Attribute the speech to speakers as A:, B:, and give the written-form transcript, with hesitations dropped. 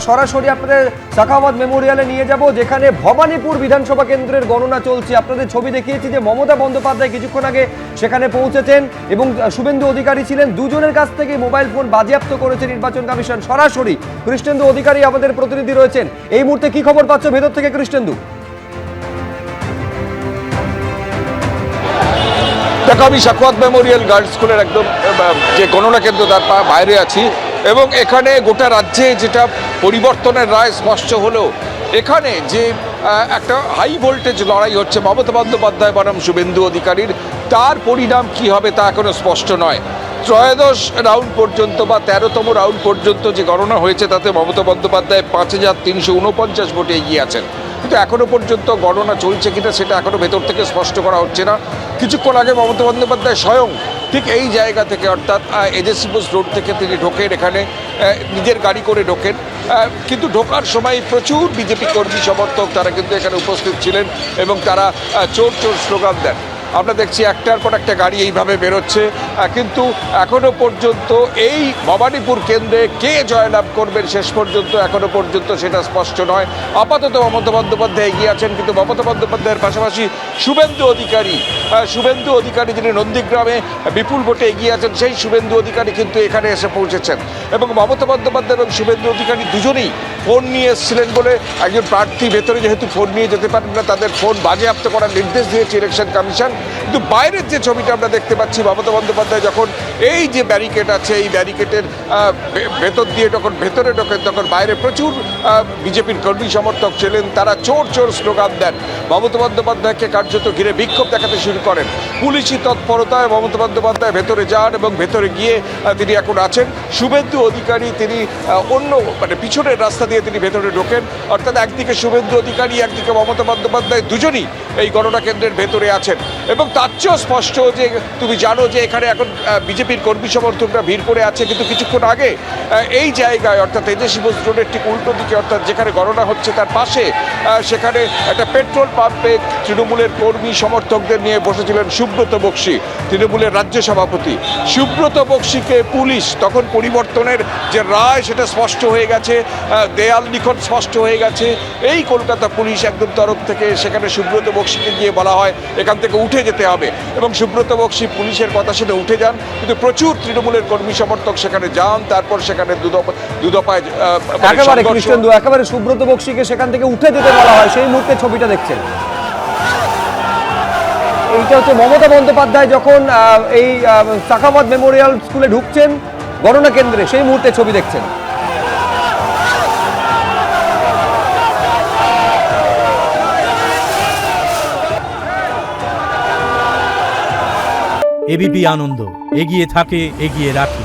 A: সরাসরি আপনাদের সাখাওয়াত মেমোরিয়ালে নিয়ে যাব, যেখানে ভবানীপুর বিধানসভা কেন্দ্রের গণনা চলছে। আপনাদের ছবি দেখিয়েছি যে মমতা বন্দ্যোপাধ্যায় কিছুক্ষণ আগে সেখানে পৌঁছেছেন এবং শুভেন্দু অধিকারী ছিলেন। দুজনের কাছ থেকে মোবাইল ফোন বাজেয়াপ্ত করেছে নির্বাচন কমিশন। সরাসরি কৃষ্ণেন্দু অধিকারী আমাদের প্রতিনিধি রয়েছেন। এই মুহূর্তে কি খবর পাচ্ছ ভেতর থেকে কৃষ্ণেন্দু?
B: দেখো, আমি সাখাওয়াত মেমোরিয়াল গার্লস স্কুলের একদম যে গণনা কেন্দ্র তার বাইরে আছি এবং এখানে গোটা রাজ্যে যেটা পরিবর্তনের রায় স্পষ্ট হলো, এখানে যে একটা হাই ভোল্টেজ লড়াই হচ্ছে মমতা বন্দ্যোপাধ্যায় বনাম শুভেন্দু অধিকারীর, তার পরিণাম কি হবে তা এখনো স্পষ্ট নয়। ত্রয়োদশ রাউন্ড পর্যন্ত বা 13তম রাউন্ড পর্যন্ত যে গণনা হয়েছে তাতে মমতা বন্দ্যোপাধ্যায় 5349 ভোটে এগিয়ে আছেন, কিন্তু এখনো পর্যন্ত গণনা চলছে কিনা সেটা এখনো ভেতর থেকে স্পষ্ট করা হচ্ছে না। কিছুক্ষণ আগে মমতা বন্দ্যোপাধ্যায় স্বয়ং ঠিক এই জায়গা থেকে, অর্থাৎ এজেসি বোস রোড থেকে তিনি ঢোকেন, এখানে নিজের গাড়ি করে ঢোকেন, কিন্তু ঢোকার সময় প্রচুর বিজেপি কর্মী সমর্থক তারা কিন্তু এখানে উপস্থিত ছিলেন এবং তারা চোর চোর স্লোগান দেন। আমরা দেখছি একটার পর একটা গাড়ি এইভাবে বেরোচ্ছে, কিন্তু এখনো পর্যন্ত এই ভবানীপুর কেন্দ্রে কে জয়লাভ করবেন শেষ পর্যন্ত এখনো পর্যন্ত সেটা স্পষ্ট নয়। আপাতত মমতা বন্দ্যোপাধ্যায় এগিয়ে আছেন, কিন্তু মমতা বন্দ্যোপাধ্যায়ের পাশাপাশি শুভেন্দু অধিকারী যিনি নন্দীগ্রামে বিপুল ভোটে এগিয়ে আছেন, সেই শুভেন্দু অধিকারী কিন্তু এখানে এসে পৌঁছেছেন এবং মমতা বন্দ্যোপাধ্যায় এবং শুভেন্দু অধিকারী দুজনেই ফোন নিয়ে এসেছিলেন বলে একজন প্রার্থী ভেতরে যেহেতু ফোন নিয়ে যেতে পারেন না, তাদের ফোন বাজেয়াপ্ত করার নির্দেশ দিয়েছে ইলেকশন কমিশন। কিন্তু বাইরের যে ছবিটা আমরা দেখতে পাচ্ছি, মমতা বন্দ্যোপাধ্যায় যখন এই যে ব্যারিকেড আছে, এই ব্যারিকেডের ভেতর দিয়ে যখন ভেতরে ঢোকেন, তখন বাইরে প্রচুর বিজেপির কর্মী সমর্থক ছিলেন, তারা চোর চোর স্লোগান দেন। মমতা বন্দ্যোপাধ্যায়কে কার্যত ঘিরে বিক্ষোভ দেখাতে শুরু করেন। পুলিশি তৎপরতায় মমতা বন্দ্যোপাধ্যায় ভেতরে যান এবং ভেতরে গিয়ে তিনি এখন আছেন। শুভেন্দু অধিকারী তিনি অন্য পিছনের রাস্তা দিয়ে তিনি ভেতরে ঢোকেন, অর্থাৎ একদিকে শুভেন্দু অধিকারী, একদিকে মমতা বন্দ্যোপাধ্যায়, দুজনই এই গণনা কেন্দ্রের ভেতরে আছেন। এবং তার চেয়েও স্পষ্ট যে তুমি জানো যে এখানে এখন বিজেপির কর্মী সমর্থকরা ভিড় করে আছে, কিন্তু কিছুক্ষণ আগে এই জায়গায় অর্থাৎ এজেসি বোস রোডের ঠিক উল্টো দিকে, অর্থাৎ যেখানে গণনা হচ্ছে তার পাশে, সেখানে একটা পেট্রোল পাম্পে তৃণমূলের কর্মী সমর্থকদের নিয়ে বসেছিলেন সুব্রত বক্সী, তৃণমূলের রাজ্য সভাপতি। সুব্রত বক্সীকে পুলিশ, তখন পরিবর্তনের যে রায় সেটা স্পষ্ট হয়ে গেছে, দেয়াল লিখন স্পষ্ট হয়ে গেছে, এই কলকাতা পুলিশ একদম তরফ থেকে সেখানে সুব্রত বক্সীকে গিয়ে বলা হয় এখান থেকে উঠে যেতে হবে এবং সুব্রত বক্সী পুলিশের কথা শুনে উঠে যান, কিন্তু প্রচুর তৃণমূলের কর্মী সমর্থক সেখানে যান। তারপর সেখানে দুদফায়
A: একেবারে কৃষ্ণেন্দু, একেবারে সুব্রত বক্সীকে সেখান থেকে উঠে যেতে বলা হয়, সেই মুহূর্তে ছবিটা দেখছেন। এইটা হচ্ছে মমতা বন্দ্যোপাধ্যায় যখন এই সাখাওয়াত মেমোরিয়াল স্কুলে ঢুকছেন গণনা কেন্দ্রে, সেই মুহূর্তে ছবি দেখছেন।
C: এবিপি আনন্দ, এগিয়ে থাকে, এগিয়ে রাখে।